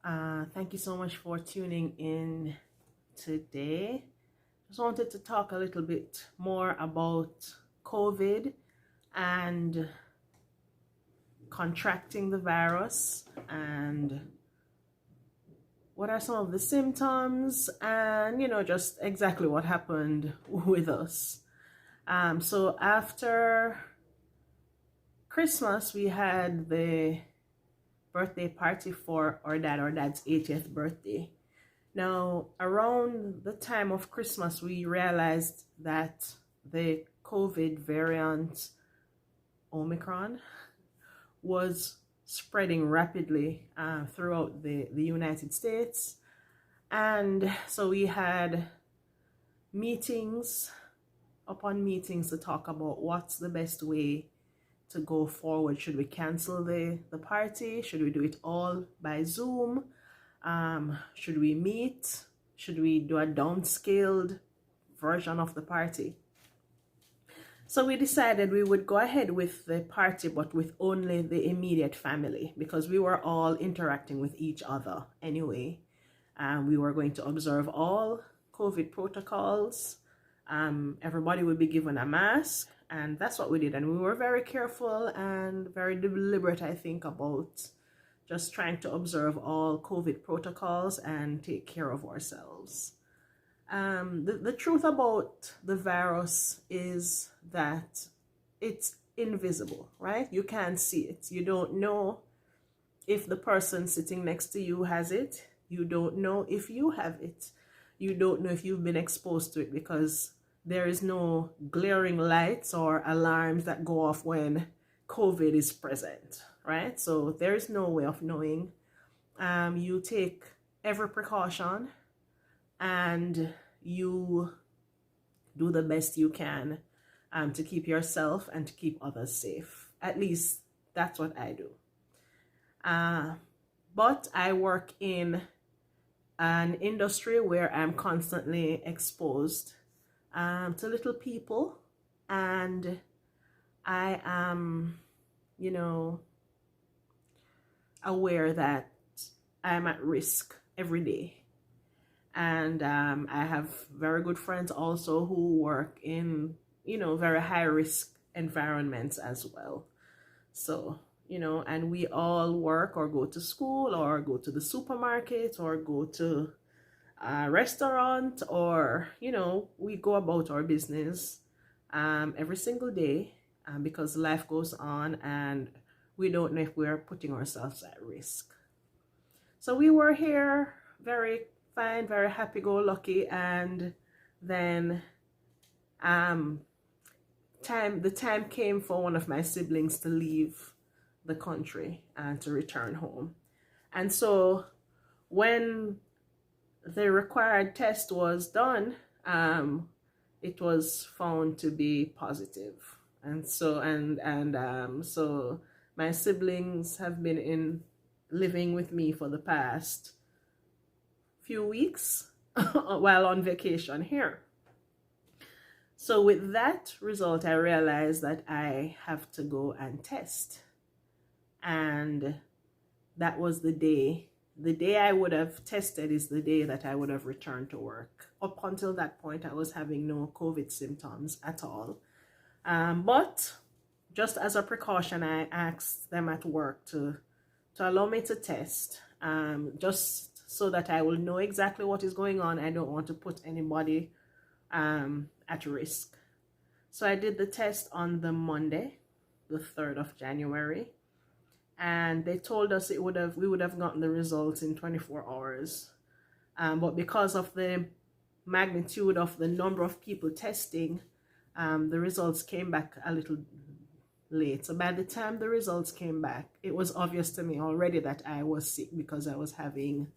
Thank you so much for tuning in today. Just wanted to talk a little bit more about COVID and contracting the virus and what are some of the symptoms and just exactly what happened with us. So after Christmas, we had the birthday party for our dad's 80th birthday. Now, around the time of Christmas, we realized that the COVID variant Omicron was spreading rapidly throughout the United States. And so we had meetings upon meetings to talk about what's the best way to go forward. Should we cancel the party? Should we do it all by Zoom? Should we meet? Should we do a downscaled version of the party? So we decided we would go ahead with the party, but with only the immediate family, because we were all interacting with each other anyway. We were going to observe all COVID protocols. Everybody would be given a mask, and that's what we did. And we were very careful and very deliberate, I think, about just trying to observe all COVID protocols and take care of ourselves. The truth about the virus is that it's invisible, right? You can't see it. You don't know if the person sitting next to you has it. You don't know if you have it. You don't know if you've been exposed to it, because there is no glaring lights or alarms that go off when COVID is present, right? So there is no way of knowing. You take every precaution and you do the best you can to keep yourself and to keep others safe. At least that's what I do. But I work in an industry where I'm constantly exposed to little people, and I am, aware that I'm at risk every day. And I have very good friends also who work in, very high risk environments as well. So, and we all work or go to school or go to the supermarket or go to a restaurant, or, we go about our business every single day because life goes on and we don't know if we're putting ourselves at risk. So we were here very fine, very happy-go-lucky, and then the time came for one of my siblings to leave the country and to return home. And so when the required test was done, it was found to be positive. And so so my siblings have been living with me for the past few weeks while on vacation here. So with that result, I realized that I have to go and test. And that was the day I would have tested is the day that I would have returned to work. Up until that point, I was having no COVID symptoms at all. But just as a precaution, I asked them at work to allow me to test, just so that I will know exactly what is going on. I don't want to put anybody at risk. So I did the test on the Monday, the 3rd of January, and they told us we would have gotten the results in 24 hours. But because of the magnitude of the number of people testing, the results came back a little late. So by the time the results came back, it was obvious to me already that I was sick, because I was having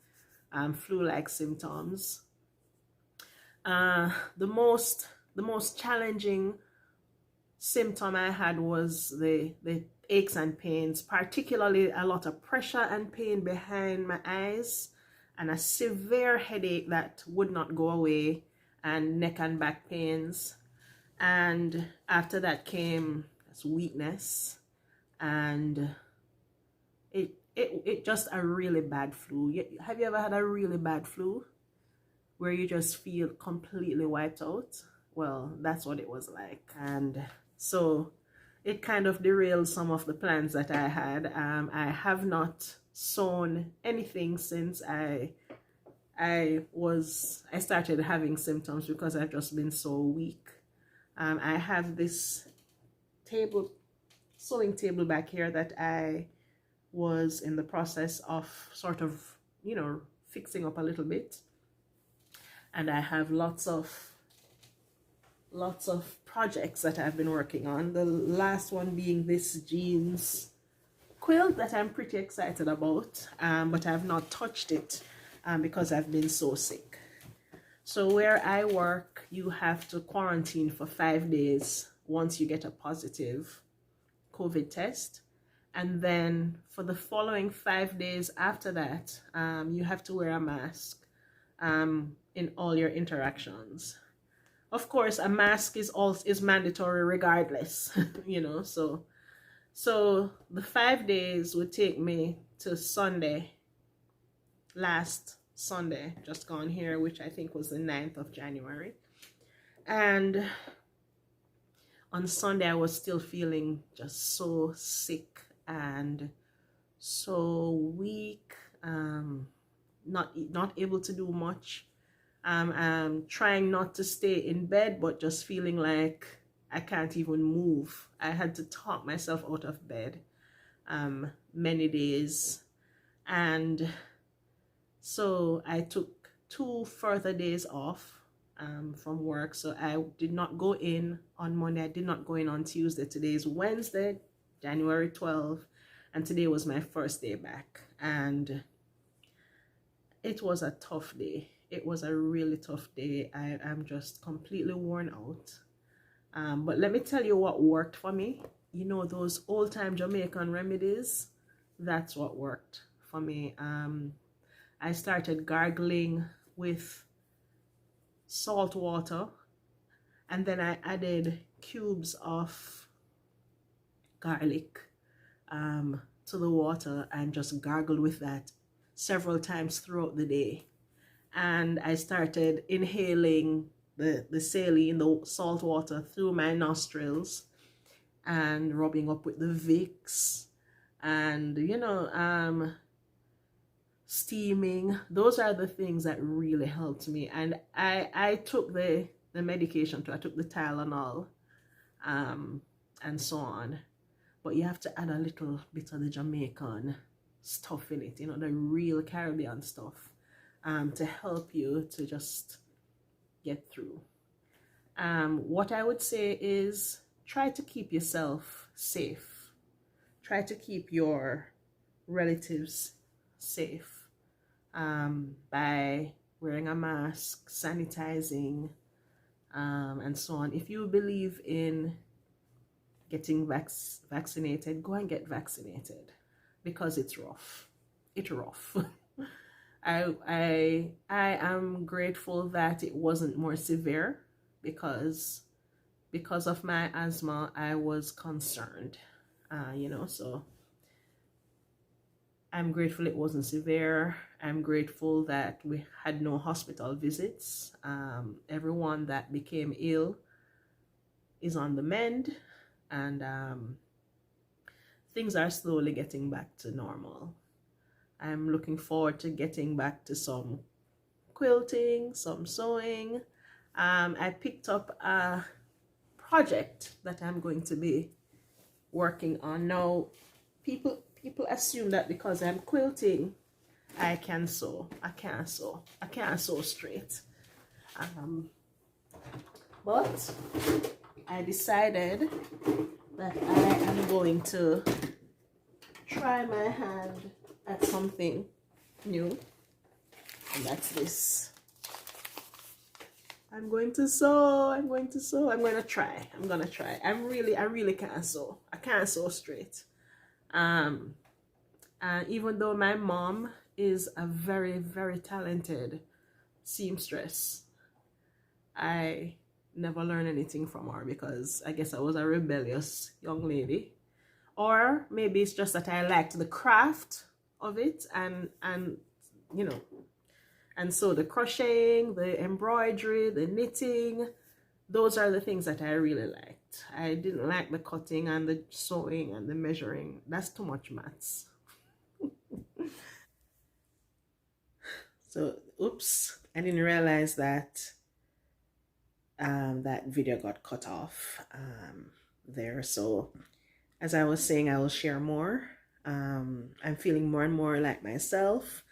flu-like symptoms. The most challenging symptom I had was the aches and pains, particularly a lot of pressure and pain behind my eyes, and a severe headache that would not go away, and neck and back pains. And after that came weakness, and it just a really bad flu. Have you ever had a really bad flu where you just feel completely wiped out? Well, that's what it was like. And so it kind of derailed some of the plans that I had. I have not sown anything since I started having symptoms, because I've just been so weak. I have this sewing table back here that I was in the process of sort of, fixing up a little bit. And I have lots of projects that I've been working on. The last one being this jeans quilt that I'm pretty excited about, but I've not touched it because I've been so sick. So where I work, you have to quarantine for 5 days once you get a positive COVID test. And then for the following 5 days after that, you have to wear a mask in all your interactions. Of course, a mask is mandatory regardless, So the 5 days would take me to Sunday, last Sunday, just gone here, which I think was the 9th of January. And on Sunday, I was still feeling just so sick and so weak, not able to do much. Trying not to stay in bed, but just feeling like I can't even move. I had to talk myself out of bed many days. And so I took 2 further days off from work. So I did not go in on Monday. I did not go in on Tuesday. Today is Wednesday, January 12th. And today was my first day back. And it was a tough day. It was a really tough day. I am just completely worn out. But let me tell you what worked for me. Those old-time Jamaican remedies, that's what worked for me. I started gargling with salt water, and then I added cubes of garlic to the water and just gargled with that several times throughout the day. And I started inhaling the saline, the salt water, through my nostrils and rubbing up with the Vicks and, steaming. Those are the things that really helped me. And I took the medication too. I took the Tylenol and so on. But you have to add a little bit of the Jamaican stuff in it, the real Caribbean stuff. To help you to just get through. What I would say is try to keep yourself safe. Try to keep your relatives safe by wearing a mask, sanitizing, and so on. If you believe in getting vaccinated, go and get vaccinated, because it's rough. It's rough. I am grateful that it wasn't more severe, because of my asthma, I was concerned, so I'm grateful it wasn't severe. I'm grateful that we had no hospital visits. Everyone that became ill is on the mend, and things are slowly getting back to normal. I'm looking forward to getting back to some quilting, some sewing. I picked up a project that I'm going to be working on. Now, people assume that because I'm quilting, I can sew. I can't sew. I can't sew straight. But I decided that I am going to try my hand at something new, and that's this. I'm going to sew. I'm going to try. I really can't sew. I can't sew straight. And even though my mom is a very, very talented seamstress, I never learned anything from her, because I guess I was a rebellious young lady. Or maybe it's just that I liked the craft of it, and you know, and so the crocheting, the embroidery, the knitting, those are the things that I really liked. I didn't like the cutting and the sewing and the measuring. That's too much maths. So, oops, I didn't realize that that video got cut off there. So, as I was saying, I will share more. I'm feeling more and more like myself.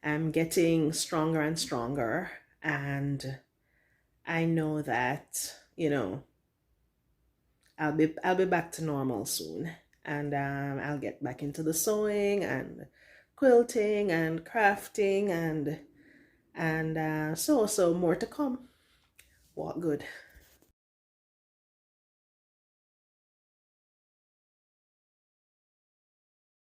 I'm getting stronger and stronger, and I know that, I'll be back to normal soon, and I'll get back into the sewing and quilting and crafting and so more to come. What good?